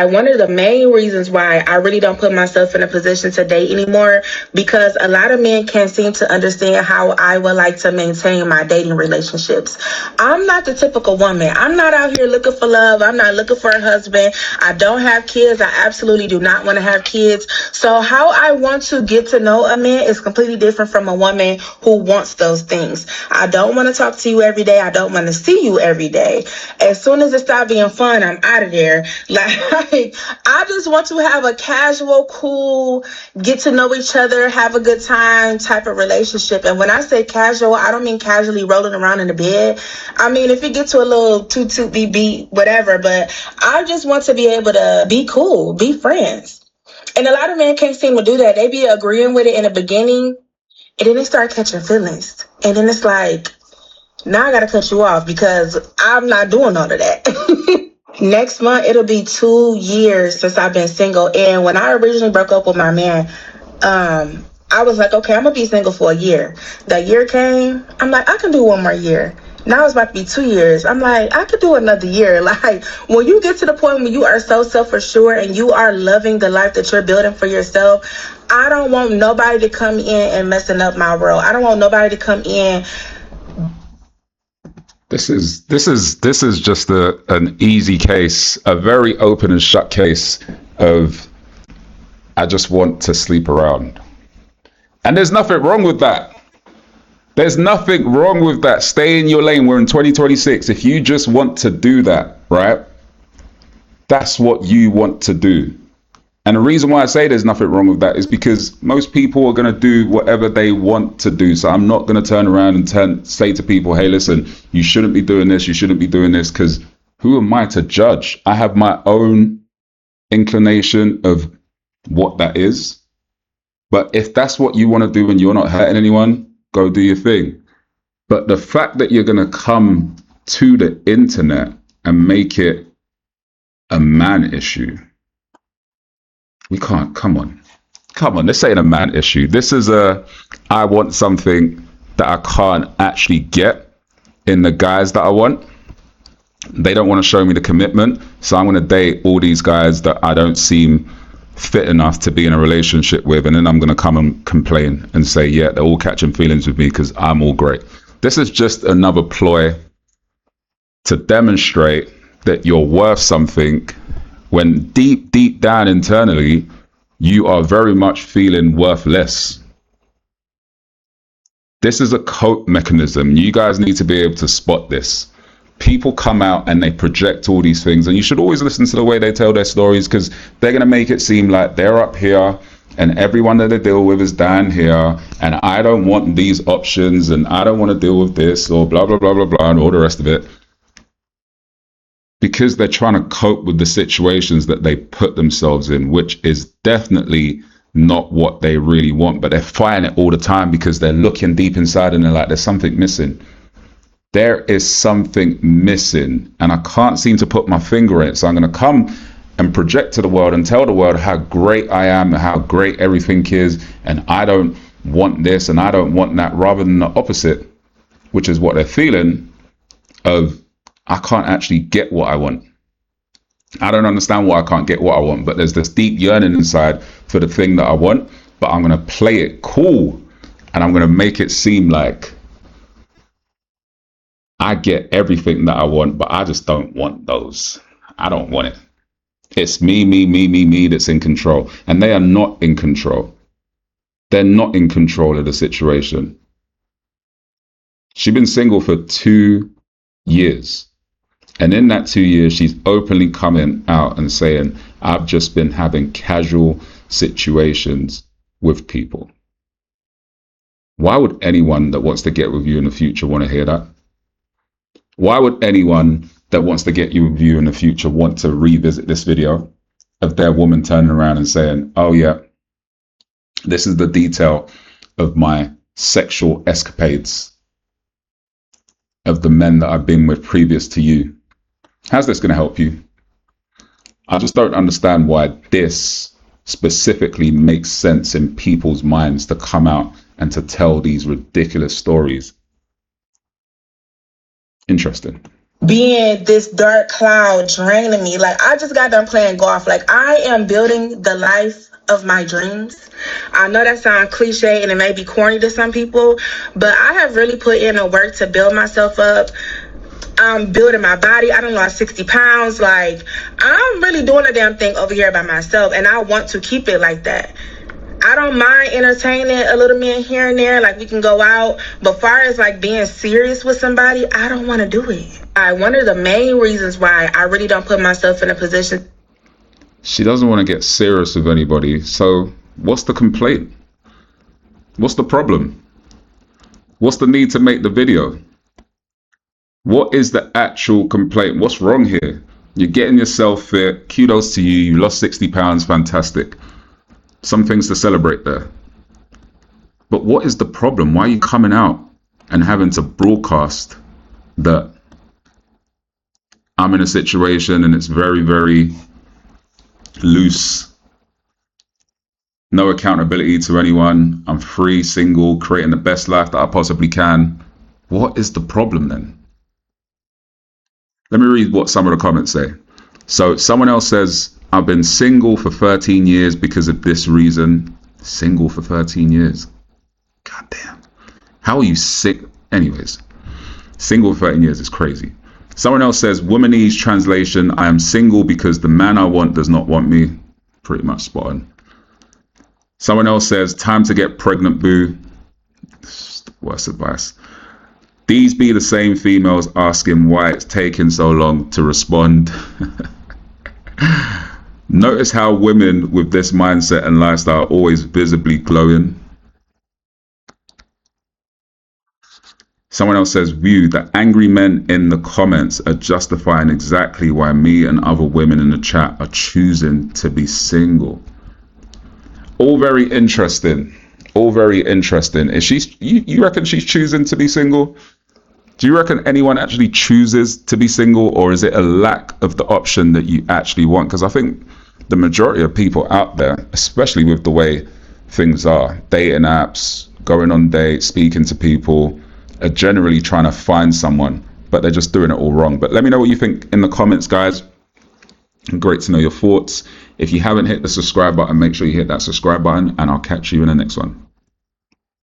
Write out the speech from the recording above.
One of the main reasons why I really don't put myself in a position to date anymore, because a lot of men can't seem to understand how I would like to maintain my dating relationships. I'm not the typical woman. I'm not out here looking for love. I'm not looking for a husband. I don't have kids. I absolutely do not want to have kids. So how I want to get to know a man is completely different from a woman who wants those things. I don't want to talk to you every day. I don't want to see you every day. As soon as it stops being fun, I'm out of there. Like, I just want to have a casual, cool, get to know each other, have a good time type of relationship. And when I say casual, I don't mean casually rolling around in the bed. I mean, if it gets to a little toot beep beep, whatever, but I just want to be able to be cool, be friends. And a lot of men can't seem to do that. They be agreeing with it in the beginning, and then they start catching feelings. And then it's like, now I gotta cut you off because I'm not doing all of that. Next month, it'll be 2 years since I've been single. And when I originally broke up with my man, I was like, okay, I'm gonna be single for a year. That year came, I'm like, I can do one more year. Now it's about to be 2 years. I'm like, I could do another year. Like, when you get to the point where you are so self-assured and you are loving the life that you're building for yourself, I don't want nobody to come in and messing up my world. I don't want nobody to come in. This is just an easy case, a very open and shut case of I just want to sleep around. And there's nothing wrong with that. There's nothing wrong with that. Stay in your lane. We're in 2026. If you just want to do that, right? That's what you want to do. And the reason why I say there's nothing wrong with that is because most people are going to do whatever they want to do. So I'm not going to turn around and say to people, hey, listen, you shouldn't be doing this. You shouldn't be doing this, because who am I to judge? I have my own inclination of what that is. But if that's what you want to do and you're not hurting anyone, go do your thing. But the fact that you're going to come to the internet and make it a man issue, we can't. Come on, this ain't a man issue. This is I want something that I can't actually get in the guys that I want. They don't want to show me the commitment, so I'm going to date all these guys that I don't seem fit enough to be in a relationship with, and then I'm going to come and complain and say, yeah, they're all catching feelings with me because I'm all great. This is just another ploy to demonstrate that you're worth something, when deep down internally, you are very much feeling worthless. This is a cope mechanism. You guys need to be able to spot this. People come out and they project all these things, and you should always listen to the way they tell their stories, because they're going to make it seem like they're up here and everyone that they deal with is down here, and I don't want these options, and I don't want to deal with this, or blah, blah, blah, blah, blah, and all the rest of it. Because they're trying to cope with the situations that they put themselves in, which is definitely not what they really want, but they're fighting it all the time because they're looking deep inside and they're like, there's something missing. There is something missing, and I can't seem to put my finger in it. So I'm going to come and project to the world and tell the world how great I am and how great everything is, and I don't want this and I don't want that, rather than the opposite, which is what they're feeling of, I can't actually get what I want. I don't understand why I can't get what I want, but there's this deep yearning inside for the thing that I want, but I'm going to play it cool, and I'm going to make it seem like I get everything that I want, but I just don't want those. I don't want it. It's me that's in control. And they are not in control. They're not in control of the situation. She's been single for 2 years. And in that 2 years, she's openly coming out and saying, I've just been having casual situations with people. Why would anyone that wants to get with you in the future want to hear that? Why would anyone that wants to get you with you in the future want to revisit this video of their woman turning around and saying, oh yeah, this is the detail of my sexual escapades of the men that I've been with previous to you? How's this going to help you? I just don't understand why this specifically makes sense in people's minds to come out and to tell these ridiculous stories. Interesting. being this dark cloud draining me. Like, I just got done playing golf. Like, I am building the life of my dreams. I know that sounds cliche and it may be corny to some people, but I have really put in the work to build myself up. I'm building my body. I done lost 60 pounds. Like, I'm really doing a damn thing over here by myself, and I want to keep it like that. I don't mind entertaining a little man here and there, like we can go out. But far as like being serious with somebody, I don't want to do it. One of the main reasons why I really don't put myself in a position. She doesn't want to get serious with anybody. So what's the complaint? What's the problem? What's the need to make the video? What is the actual complaint? What's wrong here? You're getting yourself fit. Kudos to you. You lost 60 pounds. Fantastic. Some things to celebrate there. But what is the problem? Why are you coming out and having to broadcast that I'm in a situation and it's very, very loose? No accountability to anyone. I'm free, single, creating the best life that I possibly can. What is the problem then? Let me read what some of the comments say. So someone else says, I've been single for 13 years because of this reason. Single for 13 years. God damn. How are you sick? Anyways, single for 13 years is crazy. Someone else says, Womanese translation, I am single because the man I want does not want me. Pretty much spot on. Someone else says, time to get pregnant, boo. Worst advice. These be the same females asking why it's taking so long to respond. Notice how women with this mindset and lifestyle are always visibly glowing. Someone else says, view, the angry men in the comments are justifying exactly why me and other women in the chat are choosing to be single. All very interesting. All very interesting. Is she? You reckon she's choosing to be single? Do you reckon anyone actually chooses to be single, or is it a lack of the option that you actually want? Because I think the majority of people out there, especially with the way things are, dating apps, going on dates, speaking to people, are generally trying to find someone, but they're just doing it all wrong. But let me know what you think in the comments, guys. Great to know your thoughts. If you haven't hit the subscribe button, make sure you hit that subscribe button, and I'll catch you in the next one.